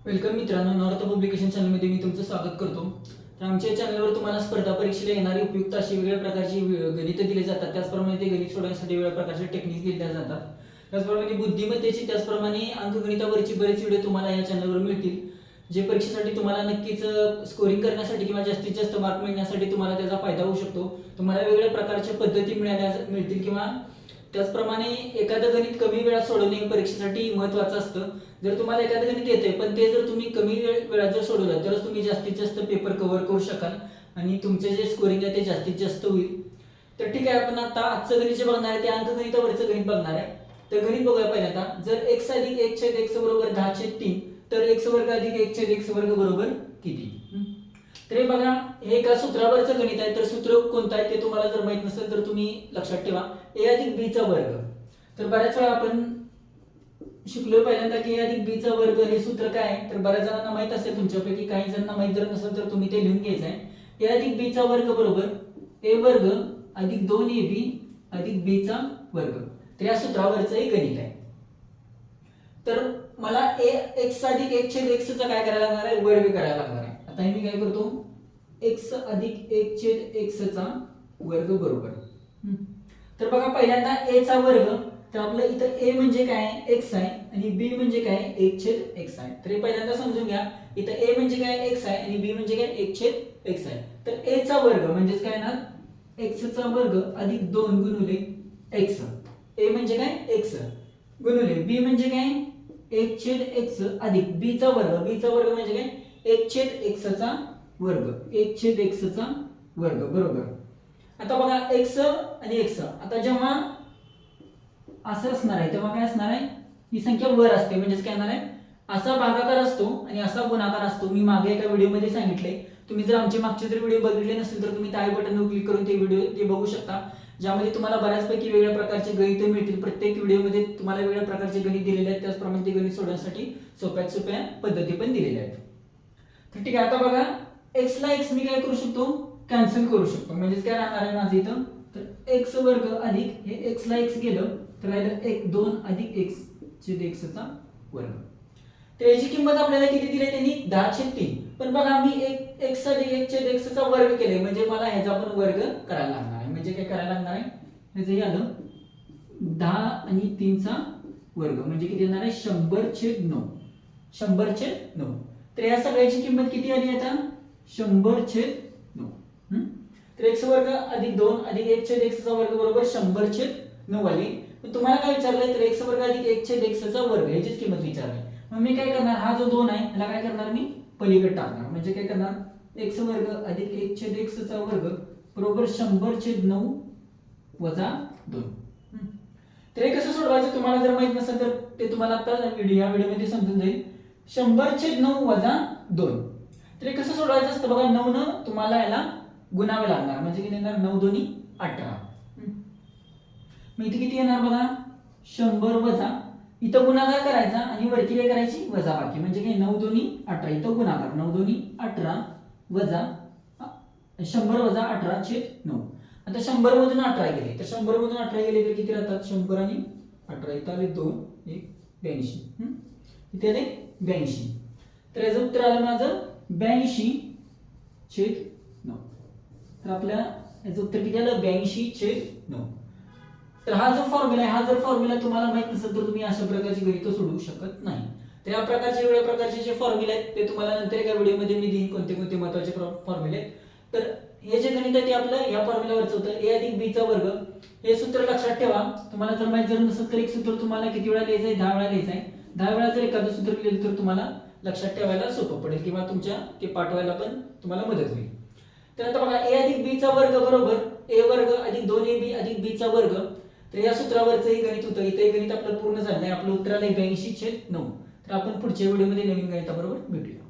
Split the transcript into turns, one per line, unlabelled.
Welcome मित्रांनो, north publication चॅनलमध्ये मी तुमचं स्वागत करतो। तर आमच्या चॅनलवर तुम्हाला स्पर्धा परीक्षेला येणारी उपयुक्त अशी वेगवेगळ्या प्रकारची गणितं दिली जातात। त्याचप्रमाणे ते गणित सोडवण्यासाठी वेगवेगळ्या प्रकारचे टेक्निक्स दिल्या जातात। त्याचप्रमाणे बुद्धिमत्तेची त्याचप्रमाणे अंकगणितावरची बरेच व्हिडिओ तुम्हाला या चॅनलवर मिळतील, जे परीक्षेसाठी तुम्हाला नक्कीच स्कोरिंग करण्यासाठी किंवा जास्तीत जास्त मार्क मिळण्यासाठी तुम्हाला त्याचा फायदा होऊ शकतो। तुम्हाला वेगवेगळ्या प्रकारच्या पद्धती मिळतील किंवा त्याचप्रमाणे एखादं गणित कमी वेळात सोडवणे परीक्षेसाठी महत्त्वाचं असतं। जर तुम्हाला एखादं गणित येते पण ते जर तुम्ही कमी वेळात जर सोडवलं तरच तुम्ही जास्तीत जास्त पेपर कव्हर करू शकाल आणि तुमचे जे स्कोरिंग आहे ते जास्तीत जास्त होईल। तर ठीक आहे, आपण आता आजचं गणित जे बघणार आहे ते अंकगणितावरचं गणित बघणार आहे। तर गणित बघूया पहिल्यांदा। जर x अधिक 1/x बरोबर 10/3 तर x वर्ग अधिक 1/x वर्ग बरोबर किती? तर हे बघा, हे एका सूत्रावरचं गणित आहे। तर सूत्र कोणतं आहे ते तुम्हाला जर माहित नसेल तर तुम्ही लक्षात ठेवा, a अधिक b चा वर्ग। तर बऱ्याच वेळा आपण शिकलो पहिल्यांदा की a अधिक b चा वर्ग हे सूत्र काय आहे। तर बऱ्याच जणांना माहित असेल, तुमच्यापैकी काही जणांना माहित जर नसेल तर तुम्ही ते लिहून घ्यायचं आहे। a अधिक b चा वर्ग बरोबर a वर्ग अधिक 2ab अधिक b चा वर्ग। तर या सूत्रावरचं हे गणित आहे। तर मला x अधिक 1/x चा काय करायला लागणार आहे, वर्ग करायला लागणार आहे। आता मी काय करतो, x अधिक 1/x चा वर्ग बरोबर। तर बघा पहिल्यांदा a चा वर्ग, तर आपलं इथं a म्हणजे काय आहे, x आहे आणि b म्हणजे काय आहे, 1/x आहे। तर हे पहिल्यांदा समजून घ्या, इथं a म्हणजे काय x आहे आणि b म्हणजे काय 1/x आहे। तर a चा वर्ग म्हणजे काय येणार, x चा वर्ग अधिक 2 गुणिले x। a म्हणजे काय x गुणिले b म्हणजे काय 1/x अधिक b चा वर्ग। b चा वर्ग म्हणजे काय 1/x चा वर्ग, 1/x चा वर्ग बरोबर। आता बघा x आणि x, आता जेव्हा असं असणार आहे तेव्हा काय असणार आहे, ही संख्या वर असते म्हणजेच काय असणार आहे, असा भागाकार असतो आणि असा गुणाकार असतो। मी मागे एका व्हिडिओमध्ये सांगितले, तुम्ही जर आमचे मागचे जर व्हिडिओ बघितले नसेल तर तुम्ही त्या बटनवर क्लिक करून ते व्हिडिओ बघू शकता, ज्यामध्ये तुम्हाला बऱ्याचपैकी वेगवेगळ्या प्रकारचे गणित मिळतील। प्रत्येक व्हिडिओमध्ये तुम्हाला वेगवेगळ्या प्रकारचे गणित दिलेले आहेत, त्याचप्रमाणे ते गणित सोडवण्यासाठी सोप्यात सोप्या पद्धती पण दिलेल्या आहेत। तर ठीक आहे, आता बघा x ला x मी काय करू शकतो, कॅन्सल करू शकतो। म्हणजे काय राहणार आहे माझं इथं, तर x वर्ग अधिक हे x ला x गेलं तर राहिलं 2 अधिक x चा वर्ग। तर याची किंमत आपल्याला किती दिली त्यांनी, 10/3। पण बघा मी x अधिक 1/x चा वर्ग केले म्हणजे मला ह्याचा पण वर्ग करायला लागणार आहे। म्हणजे काय करायला लागणार आहे, ह्याचं हे आलं 10 आणि 3 चा वर्ग म्हणजे किती येणार आहे, 100/9। 100/9। तर या सगळ्याची किंमत किती आली आता, 100/9। तर x वर्ग अधिक 2 अधिक 1/x चा वर्ग बरोबर 100/9 आली। पण तुम्हाला काय विचारलंय, तर x वर्ग अधिक 1/x चा वर्ग याचीच किंमत विचारली। मग मी काय करणार, हा जो 2 आहे त्याला काय करणार, मी पलीकडे टाकणार। म्हणजे काय करणार, x वर्ग अधिक 1/x चा वर्ग बरोबर 100/9 वजा 2। तर हे कसं सोडवायचं तुम्हाला जर माहित नसेल तर ते तुम्हाला आता या व्हिडिओमध्ये समजून जाईल। 100/9 वजा 2। तर हे कसं सोडवायचं असतं बघा, 9 न तुम्हाला याला गुणावे लागणार म्हणजे किती येणार, 9 दोन्ही 18। मग इथे किती येणार बघा, 100 वजा इथं गुणाकार करायचा आणि वरती काय करायची, वजाबाकी। म्हणजे काय 9 दोन्ही 18, इथं गुणाकार 9 दोन्ही 18 वजा 100 वजा 18/9। आता 100 मधून 18 गेले तर 100 मधून 18 गेले तर किती राहतात, 100 आणि 18 इथं आले 2 1 82। इथे आले 82। तर याचं उत्तर आलं माझं 82/9। तर आपल्या याचं उत्तर किती आलं, 82/9। तर हा जो फॉर्म्युला आहे, हा जर फॉर्म्युला तुम्हाला माहित नसेल तर तुम्ही अशा प्रकारची गणितं सोडवू शकत नाही। तर या प्रकारचे वेगवेगळ्या प्रकारचे जे फॉर्म्युले आहेत ते तुम्हाला नंतर एका व्हिडिओमध्ये मी देईन, कोणते कोणते महत्त्वाचे फॉर्म्युले आहेत। तर हे जे गणित आहे ते आपलं या फॉर्म्युलावरचं होतं, a अधिक b चा वर्ग। हे सूत्र लक्षात ठेवा, तुम्हाला जर माहित जर नसेल तर एक सूत्र तुम्हाला किती वेळा लिहायचं आहे, 10 वेळा लिहायचं आहे। 10 वेळा जर एखादं सूत्र लिहिलं तर तुम्हाला लक्षात ठेवायला सोपं पडेल किंवा तुमच्या ते पाठवायला पण तुम्हाला मदत होईल। तर आता बघा, a अधिक b चा वर्ग बरोबर a वर्ग अधिक 2ab अधिक b चा वर्ग। तर या सूत्रावरचं हे गणित होतं। इथे गणित आपलं पूर्ण झालं आहे, आपलं उत्तर आलं 82/9। तर आपण पुढच्या व्हिडिओमध्ये नवीन गणिताबरोबर भेटूया।